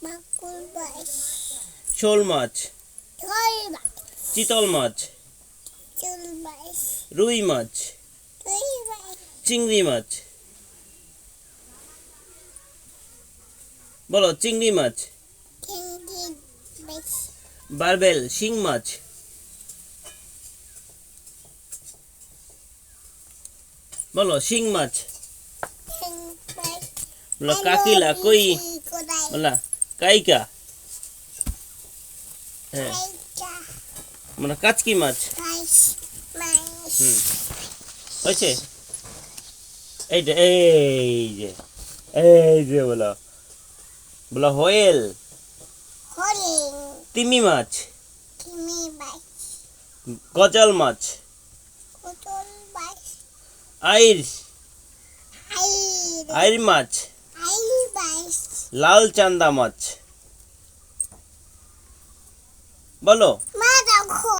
মাকুল মাছ, শোল মাছ, ঝোল মাছ, চিতল মাছ, চুল মাছ, রুই মাছ, রুই মাছ, চিংড়ি মাছ। বলো চিংড়ি মাছ। চিংড়ি মাছ, বারবেল শিং মাছ। বলো শিং মাছ। শিং মাছ, বলো কাকিলা কই। কোদাই, বলা কাইকা। হ্যাঁ কাইকা, মানে কাচকি মাছ। কাইস মাছ, হয়েছে। এইটা এই যে বলো বলো হোয়েল। হরিণ, তিমি মাছ, তিমি মাছ, গজাল মাছ, কুতুল মাছ, আইর আইর, আইর মাছ, আইর মাছ, লাল চান্দা মাছ। বলো মা দেখো।